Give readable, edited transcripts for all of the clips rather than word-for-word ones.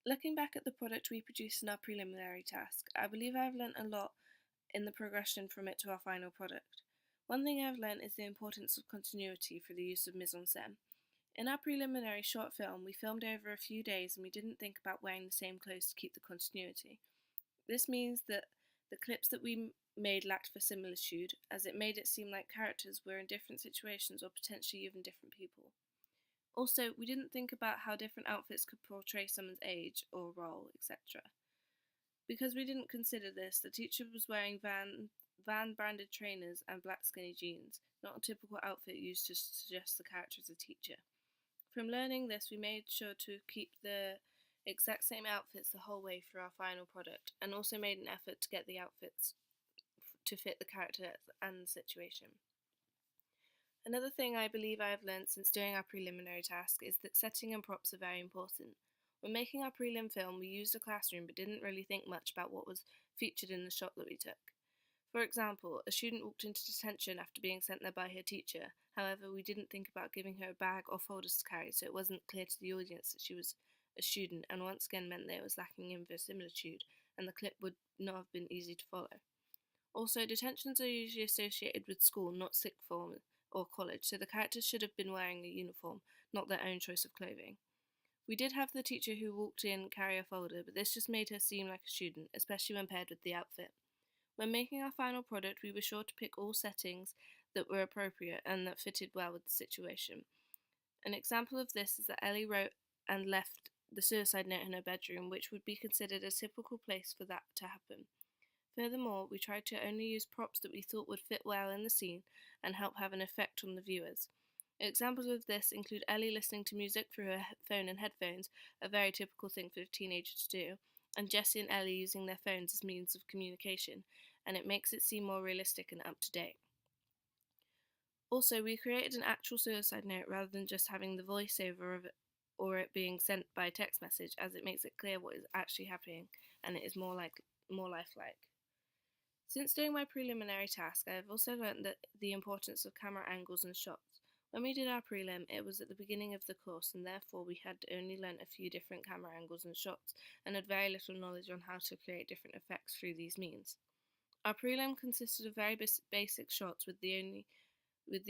Looking back at the product we produced in our preliminary task, I believe I have learnt a lot in the progression from it to our final product. One thing I have learnt is the importance of continuity for the use of mise en scène. In our preliminary short film, we filmed over a few days and we didn't think about wearing the same clothes to keep the continuity. This means that the clips that we made lacked verisimilitude, as it made it seem like characters were in different situations or potentially even different people. Also, we didn't think about how different outfits could portray someone's age or role, etc. Because we didn't consider this, the teacher was wearing Van branded trainers and black skinny jeans, not a typical outfit used to suggest the character as a teacher. From learning this, we made sure to keep the exact same outfits the whole way through our final product, and also made an effort to get the outfits to fit the character and the situation. Another thing I believe I have learned since doing our preliminary task is that setting and props are very important. When making our prelim film, we used a classroom but didn't really think much about what was featured in the shot that we took. For example, a student walked into detention after being sent there by her teacher. However, we didn't think about giving her a bag or folders to carry, so it wasn't clear to the audience that she was a student, and once again meant that it was lacking in verisimilitude, and the clip would not have been easy to follow. Also, detentions are usually associated with school, not sixth form or college, so the characters should have been wearing a uniform, not their own choice of clothing. We did have the teacher who walked in carry a folder, but this just made her seem like a student, especially when paired with the outfit. When making our final product, we were sure to pick all settings that were appropriate and that fitted well with the situation. An example of this is that Ellie wrote and left the suicide note in her bedroom, which would be considered a typical place for that to happen. Furthermore, we tried to only use props that we thought would fit well in the scene and help have an effect on the viewers. Examples of this include Ellie listening to music through her phone and headphones, a very typical thing for a teenager to do, and Jessie and Ellie using their phones as means of communication, and it makes it seem more realistic and up to date. Also, we created an actual suicide note rather than just having the voiceover of it or it being sent by text message, as it makes it clear what is actually happening and it is more lifelike. Since doing my preliminary task, I have also learnt that the importance of camera angles and shots. When we did our prelim, it was at the beginning of the course, and therefore we had only learnt a few different camera angles and shots, and had very little knowledge on how to create different effects through these means. Our prelim consisted of very basic shots, with the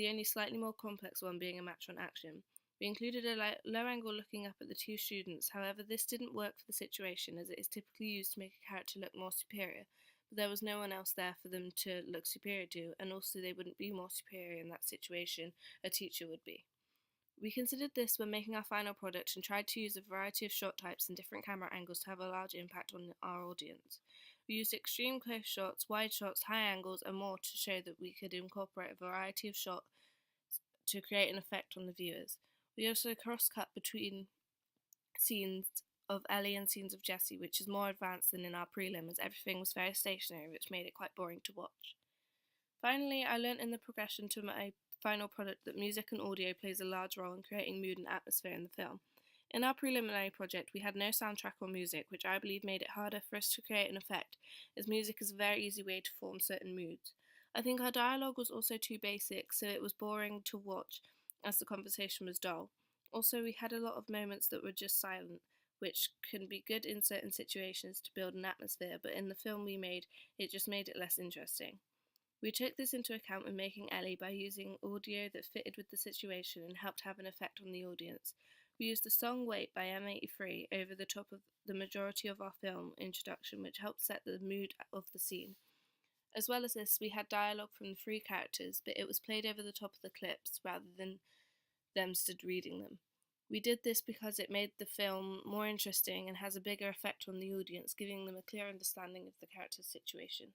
only slightly more complex one being a match on action. We included a low angle looking up at the two students, however this didn't work for the situation as it is typically used to make a character look more superior, but there was no one else there for them to look superior to, and also they wouldn't be more superior in that situation, a teacher would be. We considered this when making our final product and tried to use a variety of shot types and different camera angles to have a large impact on our audience. We used extreme close shots, wide shots, high angles, and more to show that we could incorporate a variety of shots to create an effect on the viewers. We also cross-cut between scenes of Ellie and scenes of Jessie, which is more advanced than in our prelim, as everything was very stationary, which made it quite boring to watch. Finally, I learnt in the progression to my final product that music and audio plays a large role in creating mood and atmosphere in the film. In our preliminary project, we had no soundtrack or music, which I believe made it harder for us to create an effect, as music is a very easy way to form certain moods. I think our dialogue was also too basic, so it was boring to watch, as the conversation was dull. Also, we had a lot of moments that were just silent, which can be good in certain situations to build an atmosphere, but in the film we made, it just made it less interesting. We took this into account when making Ellie by using audio that fitted with the situation and helped have an effect on the audience. We used the song Wait by M83 over the top of the majority of our film introduction, which helped set the mood of the scene. As well as this, we had dialogue from the three characters, but it was played over the top of the clips rather than them stood reading them. We did this because it made the film more interesting and has a bigger effect on the audience, giving them a clear understanding of the character's situation.